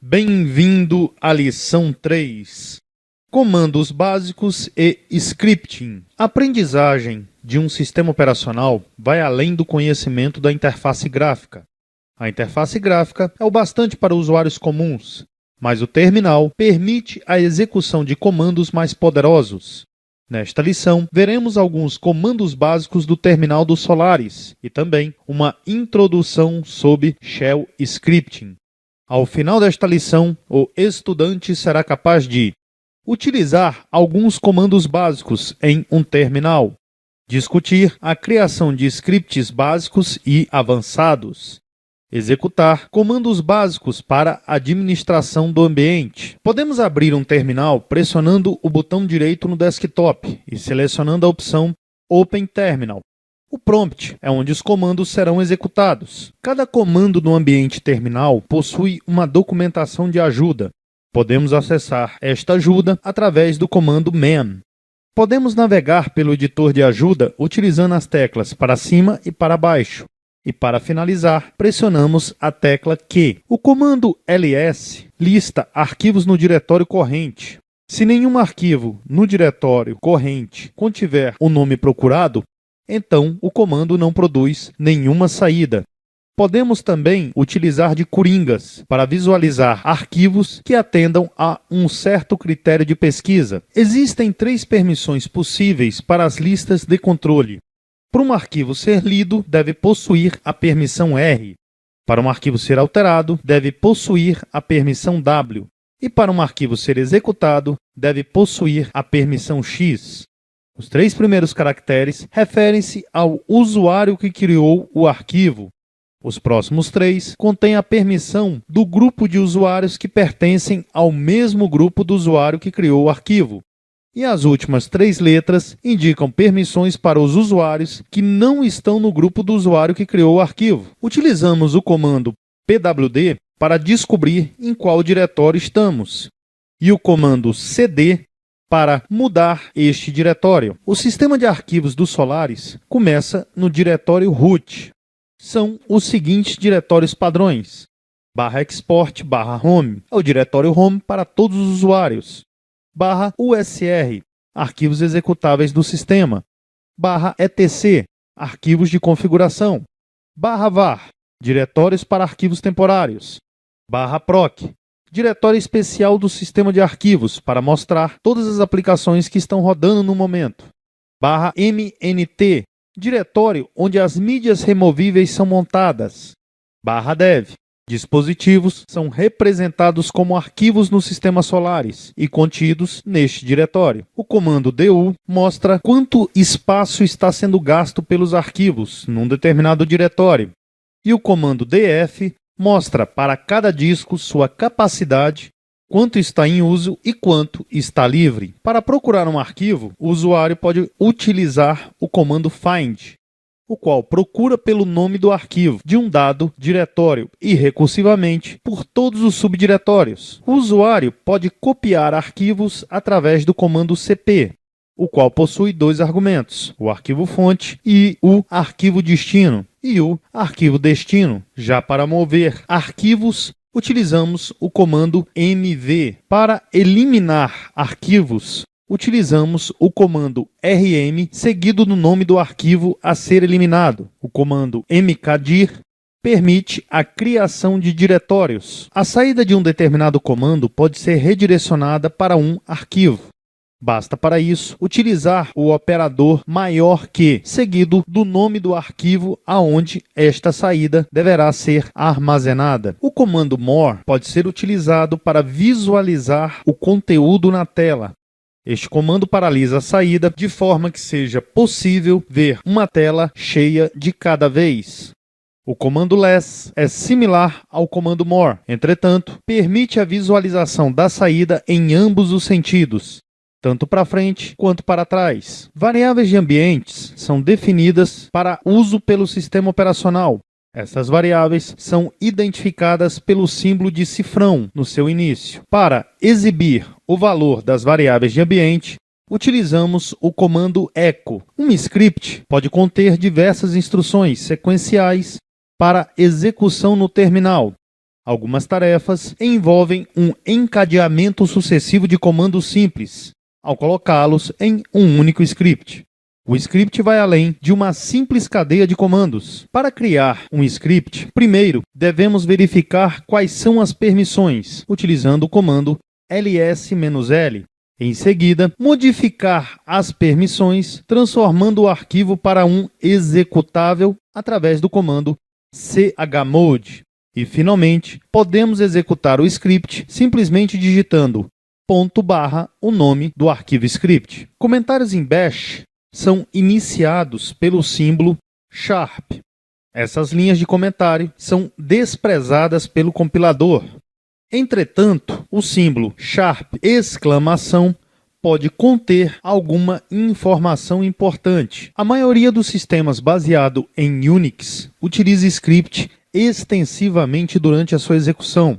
Bem-vindo à lição 3. Comandos básicos e scripting. A aprendizagem de um sistema operacional vai além do conhecimento da interface gráfica. A interface gráfica é o bastante para usuários comuns, mas o terminal permite a execução de comandos mais poderosos. Nesta lição, veremos alguns comandos básicos do terminal do Solaris e também uma introdução sobre Shell Scripting. Ao final desta lição, o estudante será capaz de utilizar alguns comandos básicos em um terminal, discutir a criação de scripts básicos e avançados, executar comandos básicos para administração do ambiente. Podemos abrir um terminal pressionando o botão direito no desktop e selecionando a opção Open Terminal. O prompt é onde os comandos serão executados. Cada comando no ambiente terminal possui uma documentação de ajuda. Podemos acessar esta ajuda através do comando man. Podemos navegar pelo editor de ajuda utilizando as teclas para cima e para baixo. E para finalizar, pressionamos a tecla Q. O comando ls lista arquivos no diretório corrente. Se nenhum arquivo no diretório corrente contiver o nome procurado, então o comando não produz nenhuma saída. Podemos também utilizar de coringas para visualizar arquivos que atendam a um certo critério de pesquisa. Existem 3 permissões possíveis para as listas de controle. Para um arquivo ser lido, deve possuir a permissão R. Para um arquivo ser alterado, deve possuir a permissão W. E para um arquivo ser executado, deve possuir a permissão X. Os 3 primeiros caracteres referem-se ao usuário que criou o arquivo. Os próximos 3 contêm a permissão do grupo de usuários que pertencem ao mesmo grupo do usuário que criou o arquivo. E as últimas 3 letras indicam permissões para os usuários que não estão no grupo do usuário que criou o arquivo. Utilizamos o comando pwd para descobrir em qual diretório estamos, e o comando cd para mudar este diretório. O sistema de arquivos do Solaris começa no diretório root. São os seguintes diretórios padrões: /export /home é o diretório home para todos os usuários, /usr, arquivos executáveis do sistema, /etc, arquivos de configuração, /var, diretórios para arquivos temporários, /proc, diretório especial do sistema de arquivos para mostrar todas as aplicações que estão rodando no momento, /mnt, diretório onde as mídias removíveis são montadas, /dev, dispositivos são representados como arquivos no sistema Solaris e contidos neste diretório. O comando du mostra quanto espaço está sendo gasto pelos arquivos num determinado diretório. E o comando df mostra para cada disco sua capacidade, quanto está em uso e quanto está livre. Para procurar um arquivo, o usuário pode utilizar o comando find, o qual procura pelo nome do arquivo de um dado diretório e, recursivamente, por todos os subdiretórios. O usuário pode copiar arquivos através do comando cp, o qual possui 2 argumentos, o arquivo fonte e o arquivo destino, e o arquivo destino. Já para mover arquivos, utilizamos o comando mv. Para eliminar arquivos, utilizamos o comando rm seguido do nome do arquivo a ser eliminado. O comando mkdir permite a criação de diretórios. A saída de um determinado comando pode ser redirecionada para um arquivo. Basta para isso utilizar o operador maior que, seguido do nome do arquivo aonde esta saída deverá ser armazenada. O comando more pode ser utilizado para visualizar o conteúdo na tela. Este comando paralisa a saída de forma que seja possível ver uma tela cheia de cada vez. O comando less é similar ao comando more, entretanto, permite a visualização da saída em ambos os sentidos, tanto para frente quanto para trás. Variáveis de ambientes são definidas para uso pelo sistema operacional. Essas variáveis são identificadas pelo símbolo de cifrão no seu início. Para exibir o valor das variáveis de ambiente, utilizamos o comando echo. Um script pode conter diversas instruções sequenciais para execução no terminal. Algumas tarefas envolvem um encadeamento sucessivo de comandos simples, ao colocá-los em um único script. O script vai além de uma simples cadeia de comandos. Para criar um script, primeiro devemos verificar quais são as permissões, utilizando o comando ls-l. Em seguida, modificar as permissões, transformando o arquivo para um executável através do comando chmod. E, finalmente, podemos executar o script simplesmente digitando /, o nome do arquivo script. Comentários em Bash são iniciados pelo símbolo sharp. Essas linhas de comentário são desprezadas pelo compilador. Entretanto, o símbolo sharp ! Pode conter alguma informação importante. A maioria dos sistemas baseado em Unix utiliza script extensivamente durante a sua execução.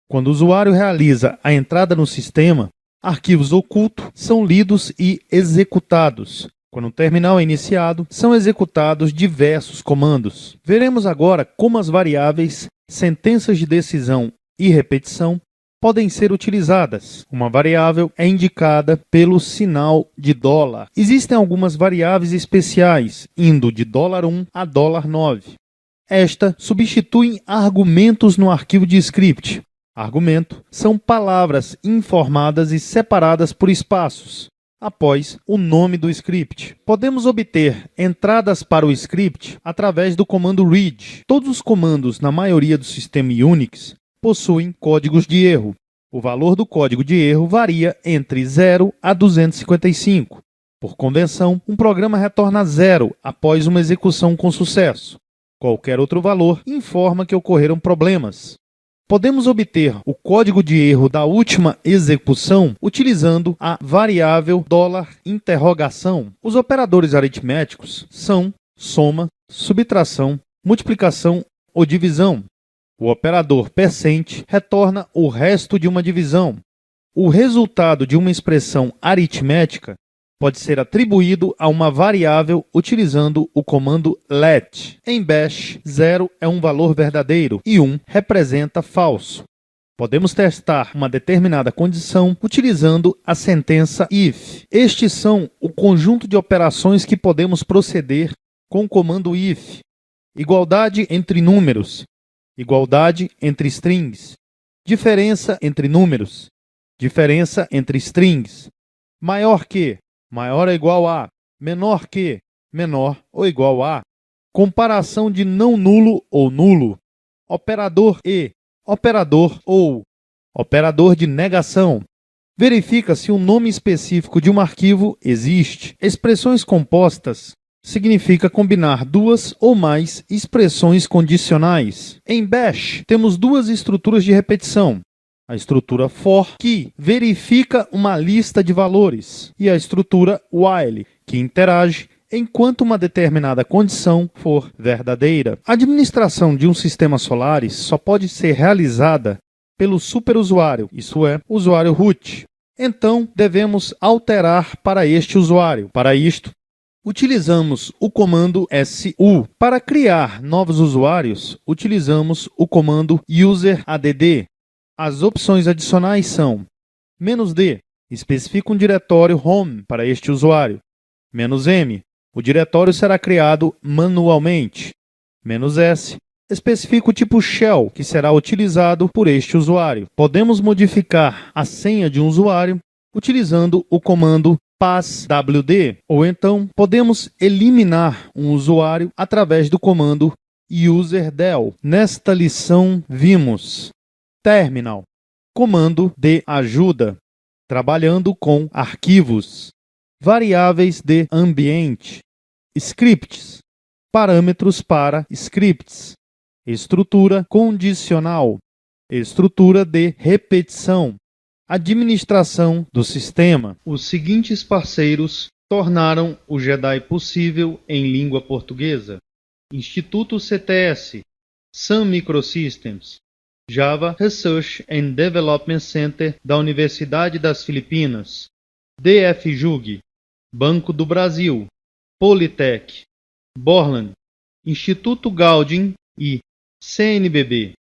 Quando o usuário realiza a entrada no sistema, arquivos ocultos são lidos e executados. Quando o terminal é iniciado, são executados diversos comandos. Veremos agora como as variáveis sentenças de decisão e repetição podem ser utilizadas. Uma variável é indicada pelo sinal de $. Existem algumas variáveis especiais, indo de $1 a $9. Estas substituem argumentos no arquivo de script. Argumento são palavras informadas e separadas por espaços após o nome do script. Podemos obter entradas para o script através do comando read. Todos os comandos na maioria do sistema Unix possuem códigos de erro. O valor do código de erro varia entre 0 a 255. Por convenção, um programa retorna 0 após uma execução com sucesso. Qualquer outro valor informa que ocorreram problemas. Podemos obter o código de erro da última execução utilizando a variável $interrogação. Os operadores aritméticos são soma, subtração, multiplicação ou divisão. O operador percent retorna o resto de uma divisão. O resultado de uma expressão aritmética pode ser atribuído a uma variável utilizando o comando let. Em Bash, 0 é um valor verdadeiro e 1 representa falso. Podemos testar uma determinada condição utilizando a sentença if. Estes são o conjunto de operações que podemos proceder com o comando if. Igualdade entre números, igualdade entre strings, diferença entre números, diferença entre strings, maior que, maior ou igual a, menor que, menor ou igual a, comparação de não nulo ou nulo, operador e, operador ou, operador de negação. Verifica se um nome específico de um arquivo existe. Expressões compostas significa combinar duas ou mais expressões condicionais. Em Bash, temos duas estruturas de repetição. A estrutura for, que verifica uma lista de valores, e a estrutura while, que interage enquanto uma determinada condição for verdadeira. A administração de um sistema Solaris só pode ser realizada pelo superusuário, isso é, usuário root. Então, devemos alterar para este usuário. Para isto, utilizamos o comando su. Para criar novos usuários, utilizamos o comando useradd. As opções adicionais são -d, especifica um diretório home para este usuário. -m, o diretório será criado manualmente. -s, especifica o tipo shell que será utilizado por este usuário. Podemos modificar a senha de um usuário utilizando o comando passwd, ou então podemos eliminar um usuário através do comando userdel. Nesta lição vimos terminal, comando de ajuda, trabalhando com arquivos, variáveis de ambiente, scripts, parâmetros para scripts, estrutura condicional, estrutura de repetição, administração do sistema. Os seguintes parceiros tornaram o Jedi possível em língua portuguesa: Instituto CTS, Sun Microsystems, Java Research and Development Center da Universidade das Filipinas, DFJUG, Banco do Brasil, Politec, Borland, Instituto Gaudium e CNBB.